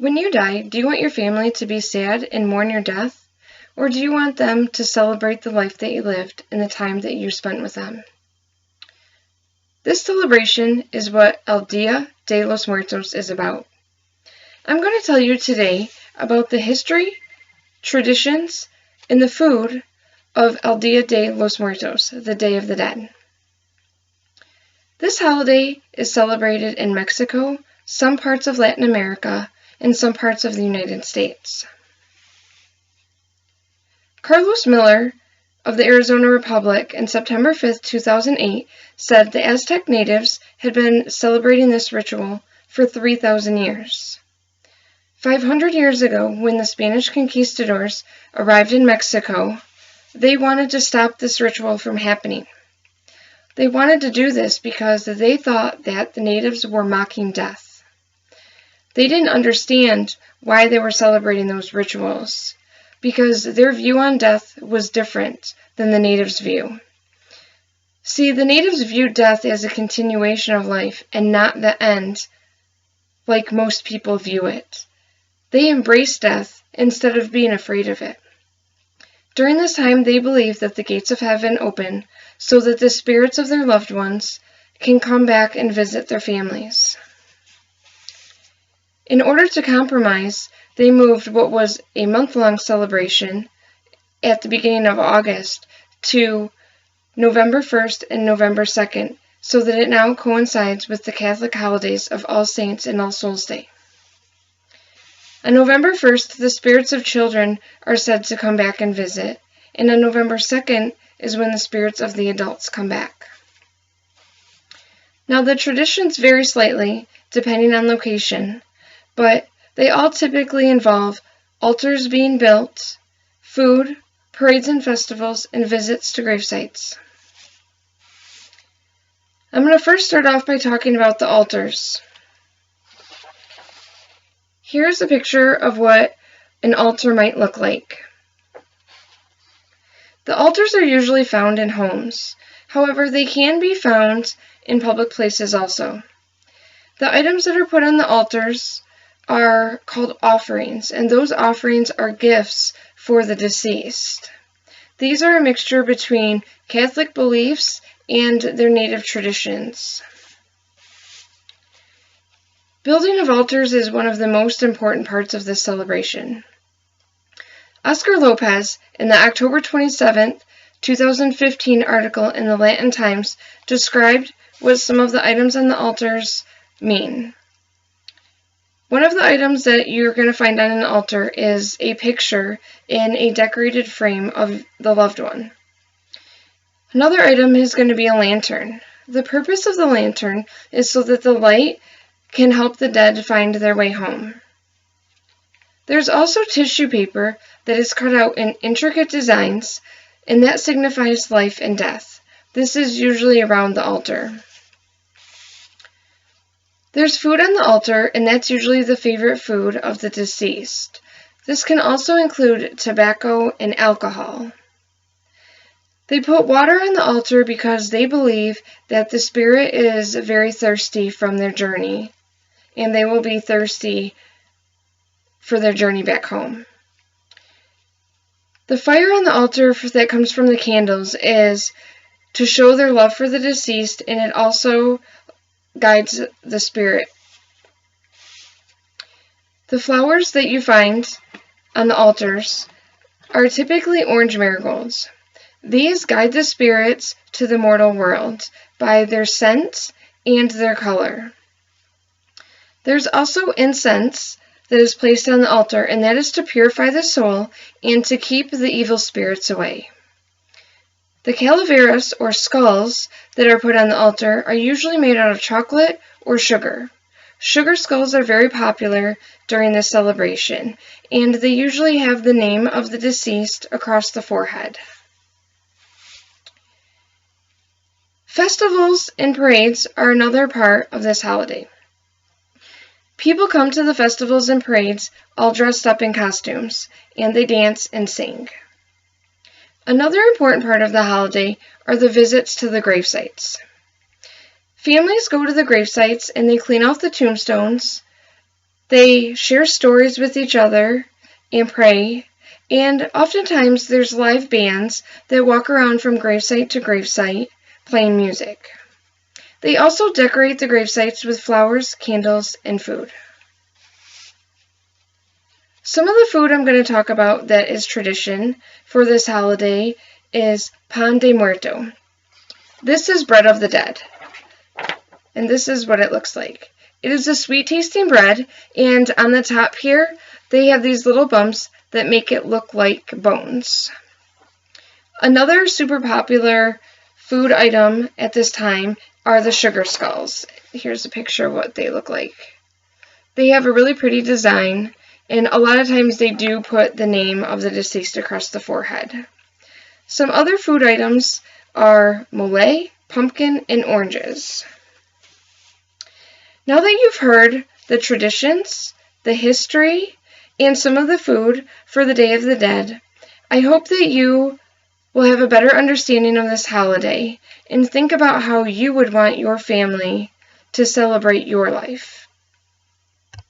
When you die, do you want your family to be sad and mourn your death? Or do you want them to celebrate the life that you lived and the time that you spent with them? This celebration is what El Dia de los Muertos is about. I'm going to tell you today about the history, traditions, and the food of El Dia de los Muertos, the Day of the Dead. This holiday is celebrated in Mexico, some parts of Latin America, and some parts of the United States. Carlos Miller of the Arizona Republic in September 5, 2008 said the Aztec natives had been celebrating this ritual for 3,000 years. 500 years ago, when the Spanish conquistadors arrived in Mexico, they wanted to stop this ritual from happening. They wanted to do this because they thought that the natives were mocking death. They didn't understand why they were celebrating those rituals, because their view on death was different than the natives' view. See, the natives viewed death as a continuation of life and not the end, like most people view it. They embraced death instead of being afraid of it. During this time, they believed that the gates of heaven open so that the spirits of their loved ones can come back and visit their families. In order to compromise, they moved what was a month-long celebration at the beginning of August to November 1st and November 2nd, so that it now coincides with the Catholic holidays of All Saints and All Souls Day. On November 1st, the spirits of children are said to come back and visit, and on November 2nd is when the spirits of the adults come back. Now, the traditions vary slightly depending on location, but they all typically involve altars being built, food, parades and festivals, and visits to grave sites. I'm going to first start off by talking about the altars. Here's a picture of what an altar might look like. The altars are usually found in homes. However, they can be found in public places also. The items that are put on the altars are called offerings, and those offerings are gifts for the deceased. These are a mixture between Catholic beliefs and their native traditions. Building of altars is one of the most important parts of this celebration. Oscar Lopez, in the October 27, 2015 article in the Latin Times, described what some of the items on the altars mean. One of the items that you're going to find on an altar is a picture in a decorated frame of the loved one. Another item is going to be a lantern. The purpose of the lantern is so that the light can help the dead find their way home. There's also tissue paper that is cut out in intricate designs, and that signifies life and death. This is usually around the altar. There's food on the altar, and that's usually the favorite food of the deceased. This can also include tobacco and alcohol. They put water on the altar because they believe that the spirit is very thirsty from their journey, and they will be thirsty for their journey back home. The fire on the altar that comes from the candles is to show their love for the deceased, and it also guides the spirit. The flowers that you find on the altars are typically orange marigolds. These guide the spirits to the mortal world by their scent and their color. There's also incense that is placed on the altar, and that is to purify the soul and to keep the evil spirits away. The calaveras, or skulls, that are put on the altar are usually made out of chocolate or sugar. Sugar skulls are very popular during this celebration, and they usually have the name of the deceased across the forehead. Festivals and parades are another part of this holiday. People come to the festivals and parades all dressed up in costumes, and they dance and sing. Another important part of the holiday are the visits to the grave sites. Families go to the grave sites and they clean off the tombstones, They share stories with each other and pray, and oftentimes there's live bands that walk around from gravesite to gravesite playing music. They also decorate the gravesites with flowers, candles, and food. Some of the food I'm going to talk about that is tradition for this holiday is pan de muerto. This is bread of the dead, and this is what it looks like. It is a sweet-tasting bread, and on the top here, they have these little bumps that make it look like bones. Another super popular food item at this time are the sugar skulls. Here's a picture of what they look like. They have a really pretty design, and a lot of times they do put the name of the deceased across the forehead. Some other food items are mole, pumpkin, and oranges. Now that you've heard the traditions, the history, and some of the food for the Day of the Dead, I hope that you will have a better understanding of this holiday and think about how you would want your family to celebrate your life.